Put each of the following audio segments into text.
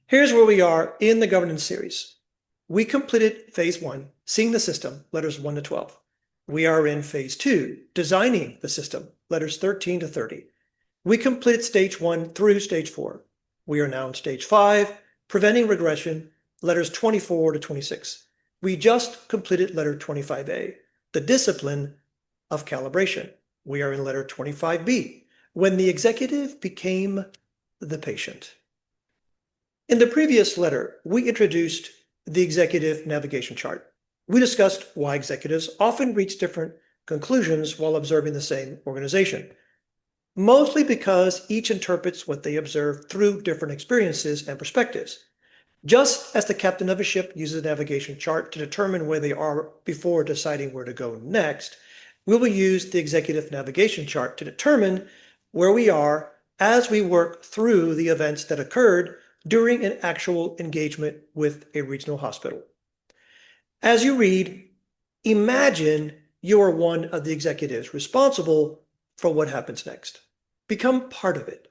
Here's where we are in the governance series. We completed phase 1, seeing the system, letters 1 to 12. We are in phase 2, designing the system, letters 13 to 30. We completed stage 1 through stage 4. We are now in stage 5, preventing regression, letters 24 to 26. We just completed letter 25A, the discipline of calibration. We are in letter 25B, when the executive became the patient. In the previous letter, we introduced the executive navigation chart. We discussed why executives often reach different conclusions while observing the same organization, mostly because each interprets what they observe through different experiences and perspectives. Just as the captain of a ship uses a navigation chart to determine where they are before deciding where to go next, we will use the executive navigation chart to determine where we are as we work through the events that occurred during an actual engagement with a regional hospital. As you read, imagine you are one of the executives responsible for what happens next. Become part of it.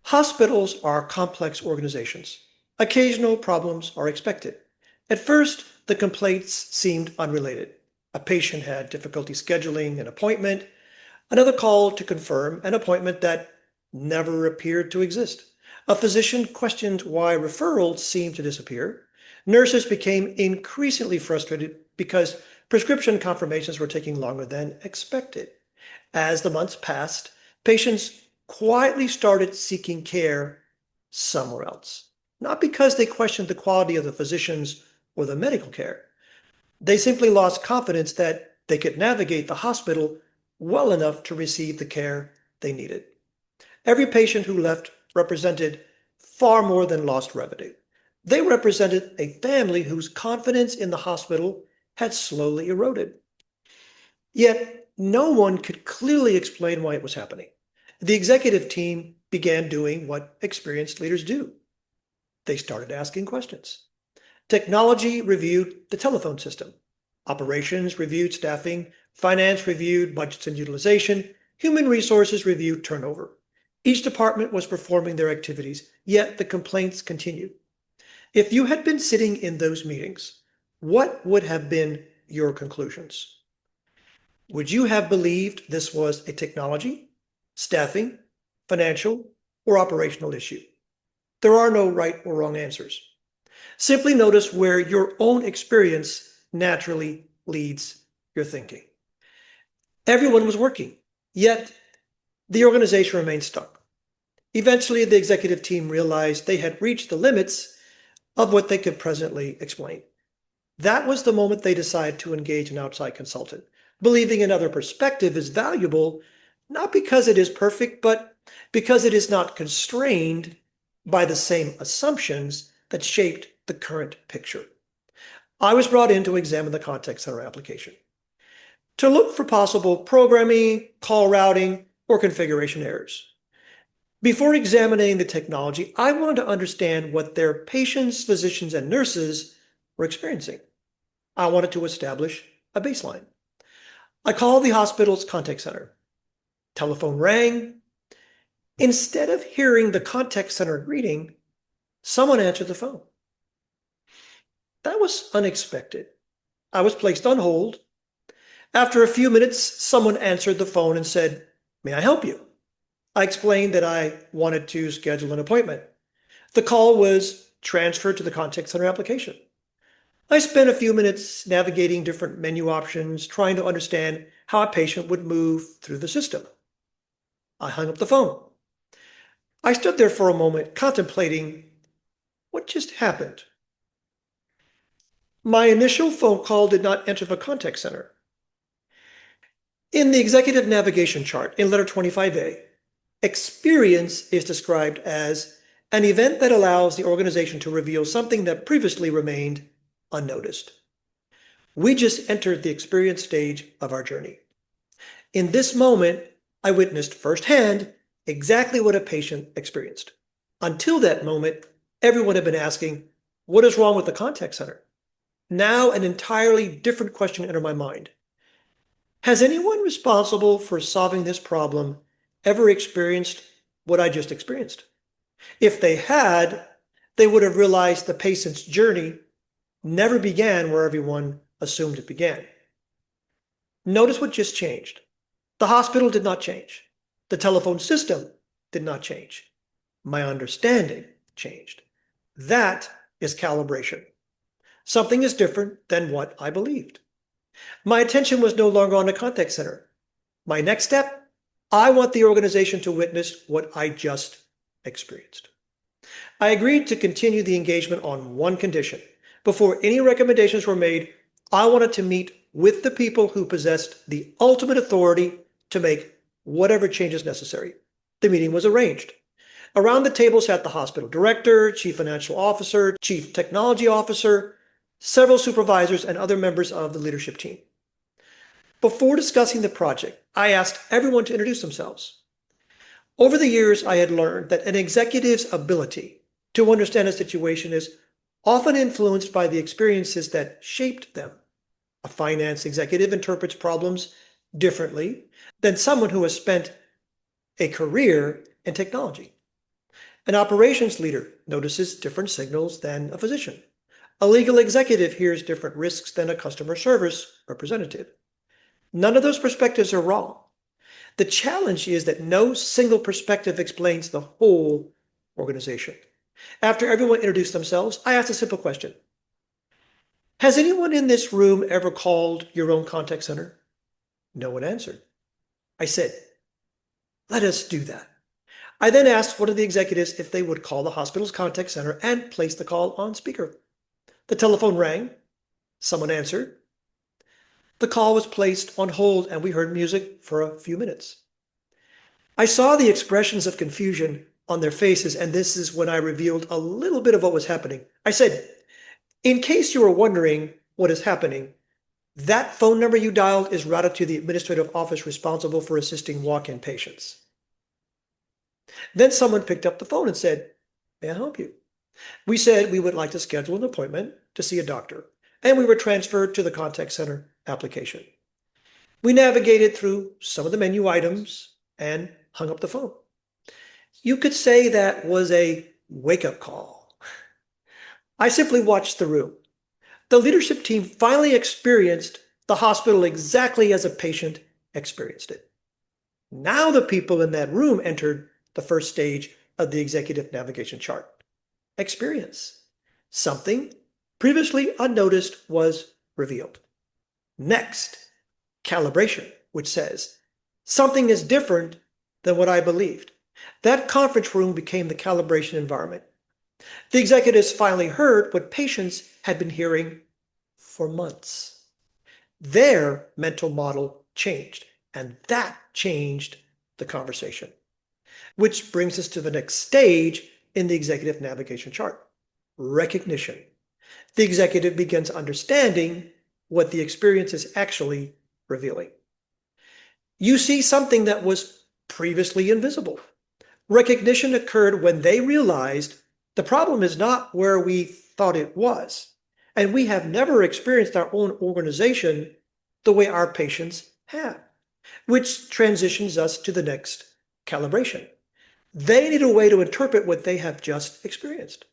Hospitals are complex organizations. Occasional problems are expected. At first, the complaints seemed unrelated. A patient had difficulty scheduling an appointment, another called to confirm an appointment that never appeared to exist. A physician questioned why referrals seemed to disappear. Nurses became increasingly frustrated because prescription confirmations were taking longer than expected. As the months passed, patients quietly started seeking care somewhere else, not because they questioned the quality of the physicians or the medical care. They simply lost confidence that they could navigate the hospital well enough to receive the care they needed. Every patient who left represented far more than lost revenue. They represented a family whose confidence in the hospital had slowly eroded. Yet no one could clearly explain why it was happening. The executive team began doing what experienced leaders do. They started asking questions. Technology reviewed the telephone system. Operations reviewed staffing. Finance reviewed budgets and utilization. Human resources reviewed turnover. Each department was performing their activities, yet the complaints continued. If you had been sitting in those meetings, what would have been your conclusions? Would you have believed this was a technology, staffing, financial, or operational issue? There are no right or wrong answers. Simply notice where your own experience naturally leads your thinking. Everyone was working, yet the organization remained stuck. Eventually, the executive team realized they had reached the limits of what they could presently explain. That was the moment they decided to engage an outside consultant, believing another perspective is valuable, not because it is perfect, but because it is not constrained by the same assumptions that shaped the current picture. I was brought in to examine the contact center application, to look for possible programming, call routing, or configuration errors. Before examining the technology, I wanted to understand what their patients, physicians, and nurses were experiencing. I wanted to establish a baseline. I called the hospital's contact center. Telephone rang. Instead of hearing the contact center greeting, someone answered the phone. That was unexpected. I was placed on hold. After a few minutes, someone answered the phone and said, "May I help you?" I explained that I wanted to schedule an appointment. The call was transferred to the contact center application. I spent a few minutes navigating different menu options, trying to understand how a patient would move through the system. I hung up the phone. I stood there for a moment, contemplating what just happened. My initial phone call did not enter the contact center. In the executive navigation chart in letter 25A, experience is described as an event that allows the organization to reveal something that previously remained unnoticed. We just entered the experience stage of our journey. In this moment, I witnessed firsthand exactly what a patient experienced. Until that moment, everyone had been asking, what is wrong with the contact center? Now an entirely different question entered my mind. Has anyone responsible for solving this problem ever experienced what I just experienced? If they had, they would have realized the patient's journey never began where everyone assumed it began. Notice what just changed. The hospital did not change. The telephone system did not change. My understanding changed. That is calibration. Something is different than what I believed. My attention was no longer on the contact center. My next step, I want the organization to witness what I just experienced. I agreed to continue the engagement on one condition. Before any recommendations were made, I wanted to meet with the people who possessed the ultimate authority to make whatever changes necessary. The meeting was arranged. Around the table sat the hospital director, chief financial officer, chief technology officer, several supervisors, and other members of the leadership team. Before discussing the project, I asked everyone to introduce themselves. Over the years, I had learned that an executive's ability to understand a situation is often influenced by the experiences that shaped them. A finance executive interprets problems differently than someone who has spent a career in technology. An operations leader notices different signals than a physician. A legal executive hears different risks than a customer service representative. None of those perspectives are wrong. The challenge is that no single perspective explains the whole organization. After everyone introduced themselves, I asked a simple question. Has anyone in this room ever called your own contact center? No one answered. I said, let us do that. I then asked one of the executives if they would call the hospital's contact center and place the call on speaker. The telephone rang. Someone answered. The call was placed on hold and we heard music for a few minutes. I saw the expressions of confusion on their faces, and this is when I revealed a little bit of what was happening. I said, in case you were wondering what is happening, that phone number you dialed is routed to the administrative office responsible for assisting walk-in patients. Then someone picked up the phone and said, may I help you? We said we would like to schedule an appointment to see a doctor, and we were transferred to the contact center application. We navigated through some of the menu items and hung up the phone. You could say that was a wake-up call. I simply watched the room. The leadership team finally experienced the hospital exactly as a patient experienced it. Now the people in that room entered the first stage of the executive navigation chart. Experience. Something previously unnoticed was revealed. Next, calibration, which says, something is different than what I believed. That conference room became the calibration environment. The executives finally heard what patients had been hearing for months. Their mental model changed, and that changed the conversation. Which brings us to the next stage in the executive navigation chart, recognition. The executive begins understanding what the experience is actually revealing. You see something that was previously invisible. Recognition occurred when they realized the problem is not where we thought it was, and we have never experienced our own organization the way our patients have, which transitions us to the next calibration. They need a way to interpret what they have just experienced.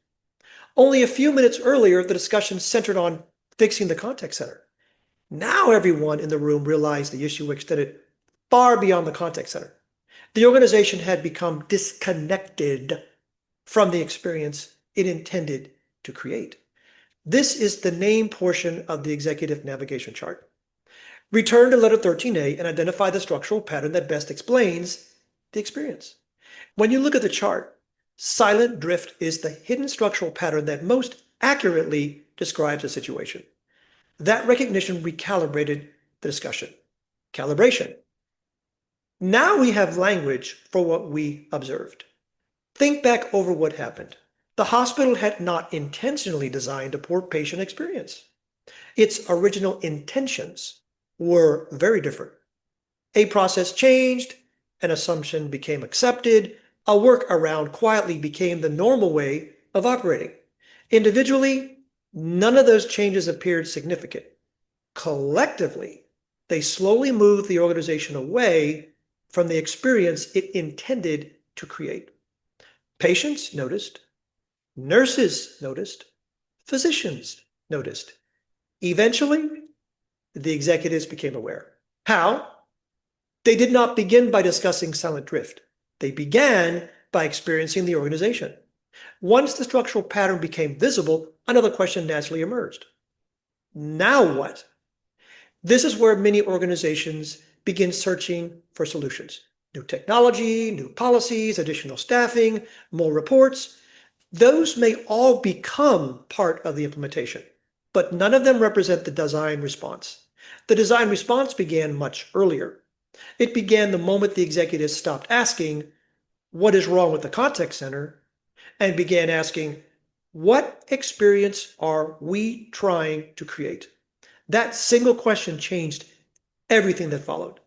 Only a few minutes earlier, the discussion centered on fixing the contact center. Now everyone in the room realized the issue extended far beyond the contact center. The organization had become disconnected from the experience it intended to create. This is the name portion of the executive navigation chart. Return to letter 13A and identify the structural pattern that best explains the experience. When you look at the chart, silent drift is the hidden structural pattern that most accurately describes a situation. That recognition recalibrated the discussion. Calibration. Now we have language for what we observed. Think back over what happened. The hospital had not intentionally designed a poor patient experience. Its original intentions were very different. A process changed, an assumption became accepted, a workaround quietly became the normal way of operating. Individually, none of those changes appeared significant. Collectively, they slowly moved the organization away from the experience it intended to create. Patients noticed, nurses noticed, physicians noticed. Eventually, the executives became aware. How? They did not begin by discussing silent drift. They began by experiencing the organization. Once the structural pattern became visible, another question naturally emerged. Now what? This is where many organizations begin searching for solutions. New technology, new policies, additional staffing, more reports. Those may all become part of the implementation, but none of them represent the design response. The design response began much earlier. It began the moment the executives stopped asking, what is wrong with the contact center? And began asking, what experience are we trying to create? That single question changed everything that followed.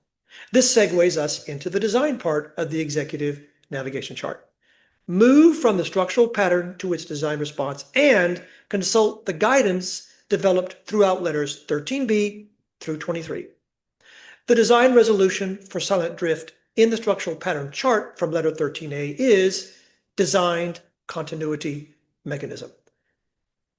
This segues us into the design part of the executive navigation chart. Move from the structural pattern to its design response and consult the guidance developed throughout letters 13B through 23. The design resolution for silent drift in the structural pattern chart from letter 13A is designed continuity mechanism.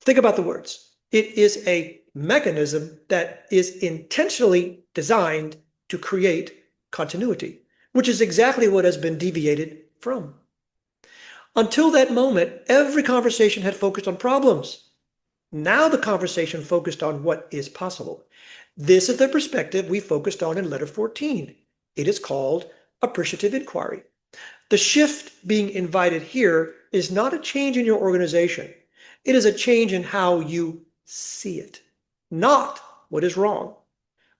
Think about the words. It is a mechanism that is intentionally designed to create continuity, which is exactly what has been deviated from. Until that moment, every conversation had focused on problems. Now the conversation focused on what is possible. This is the perspective we focused on in letter 14. It is called appreciative inquiry. The shift being invited here is not a change in your organization. It is a change in how you see it. Not what is wrong,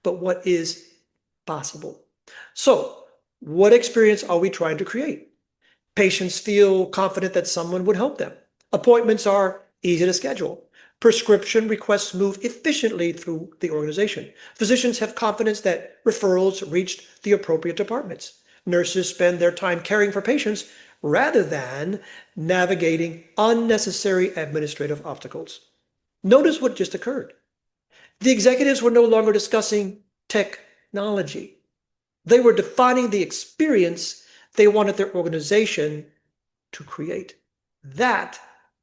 but what is possible. So, what experience are we trying to create? Patients feel confident that someone would help them. Appointments are easy to schedule. Prescription requests move efficiently through the organization. Physicians have confidence that referrals reached the appropriate departments. Nurses spend their time caring for patients rather than navigating unnecessary administrative obstacles. Notice what just occurred. The executives were no longer discussing technology. They were defining the experience they wanted their organization to create. That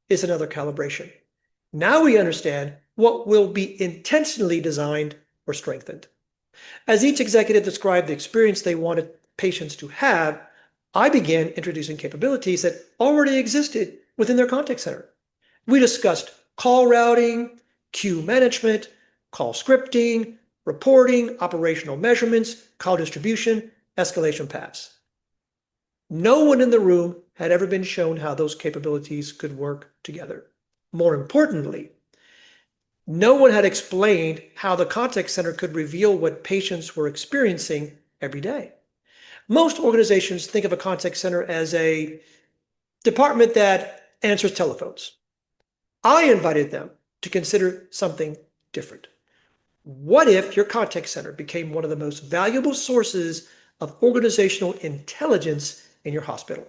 is another calibration. Now we understand what will be intentionally designed or strengthened. As each executive described the experience they wanted patients to have, I began introducing capabilities that already existed within their contact center. We discussed call routing, queue management, call scripting, reporting, operational measurements, call distribution, escalation paths. No one in the room had ever been shown how those capabilities could work together. More importantly, no one had explained how the contact center could reveal what patients were experiencing every day. Most organizations think of a contact center as a department that answers telephones. I invited them to consider something different. What if your contact center became one of the most valuable sources of organizational intelligence in your hospital?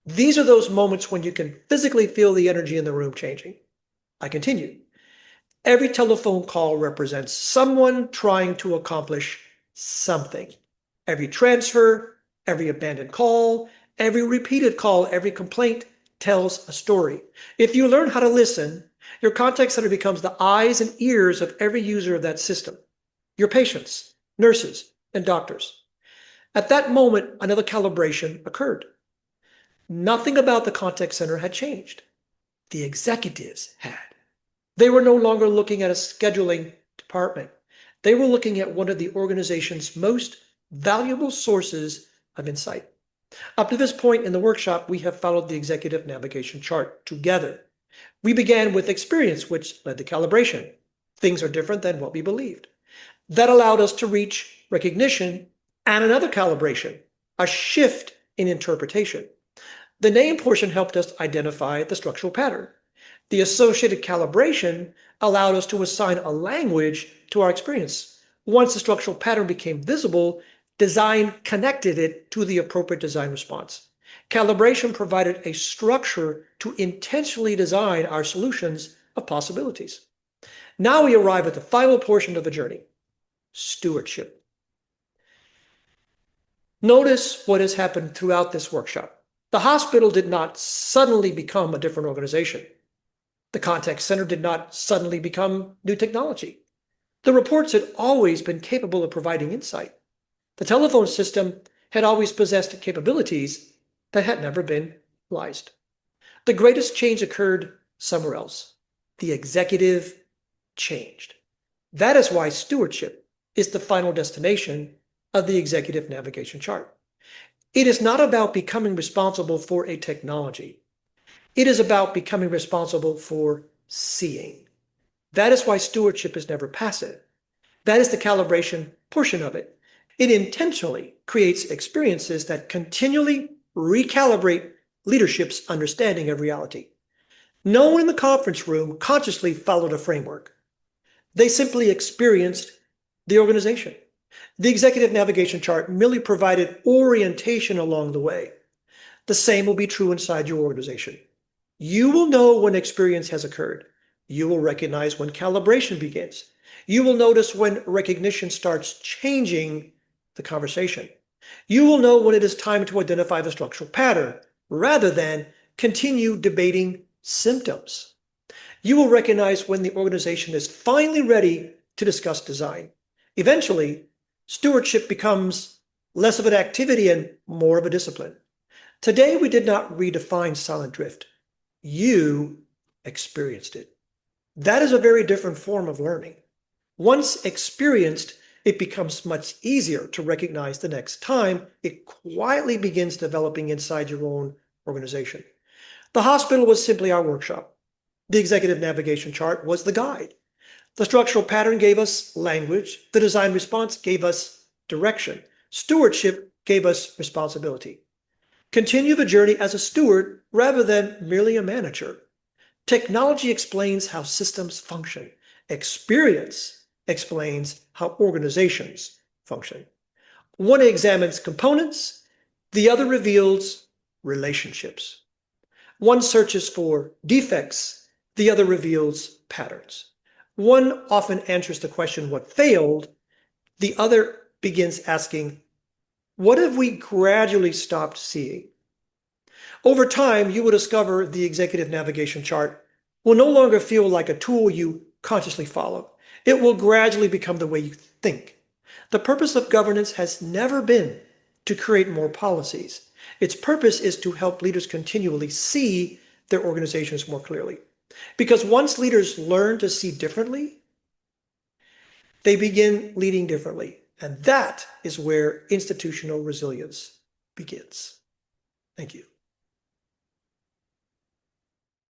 These are those moments when you can physically feel the energy in the room changing. I continue. Every telephone call represents someone trying to accomplish something. Every transfer, every abandoned call, every repeated call, every complaint tells a story. If you learn how to listen, your contact center becomes the eyes and ears of every user of that system, your patients, nurses, and doctors. At that moment, another calibration occurred. Nothing about the contact center had changed. The executives had. They were no longer looking at a scheduling department. They were looking at one of the organization's most valuable sources of insight. Up to this point in the workshop, we have followed the executive navigation chart together. We began with experience, which led to calibration. Things are different than what we believed. That allowed us to reach recognition and another calibration, a shift in interpretation. The name portion helped us identify the structural pattern. The associated calibration allowed us to assign a language to our experience. Once the structural pattern became visible, design connected it to the appropriate design response. Calibration provided a structure to intentionally design our solutions of possibilities. Now we arrive at the final portion of the journey, stewardship. Notice what has happened throughout this workshop. The hospital did not suddenly become a different organization. The contact center did not suddenly become new technology. The reports had always been capable of providing insight. The telephone system had always possessed capabilities that had never been utilized. The greatest change occurred somewhere else. The executive changed. That is why stewardship is the final destination of the executive navigation chart. It is not about becoming responsible for a technology. It is about becoming responsible for seeing. That is why stewardship is never passive. That is the calibration portion of it. It intentionally creates experiences that continually recalibrate leadership's understanding of reality. No one in the conference room consciously followed a framework. They simply experienced the organization. The executive navigation chart merely provided orientation along the way. The same will be true inside your organization. You will know when experience has occurred. You will recognize when calibration begins. You will notice when recognition starts changing the conversation. You will know when it is time to identify the structural pattern rather than continue debating symptoms. You will recognize when the organization is finally ready to discuss design. Eventually, stewardship becomes less of an activity and more of a discipline. Today, we did not redefine silent drift. You experienced it. That is a very different form of learning. Once experienced, it becomes much easier to recognize the next time it quietly begins developing inside your own organization. The hospital was simply our workshop. The executive navigation chart was the guide. The structural pattern gave us language. The design response gave us direction. Stewardship gave us responsibility. Continue the journey as a steward rather than merely a manager. Technology explains how systems function. Experience explains how organizations function. One examines components, the other reveals relationships. One searches for defects, the other reveals patterns. One often answers the question, what failed? The other begins asking, what have we gradually stopped seeing? Over time, you will discover the executive navigation chart will no longer feel like a tool you consciously follow. It will gradually become the way you think. The purpose of governance has never been to create more policies. Its purpose is to help leaders continually see their organizations more clearly. Because once leaders learn to see differently, they begin leading differently. And that is where institutional resilience begins. Thank you.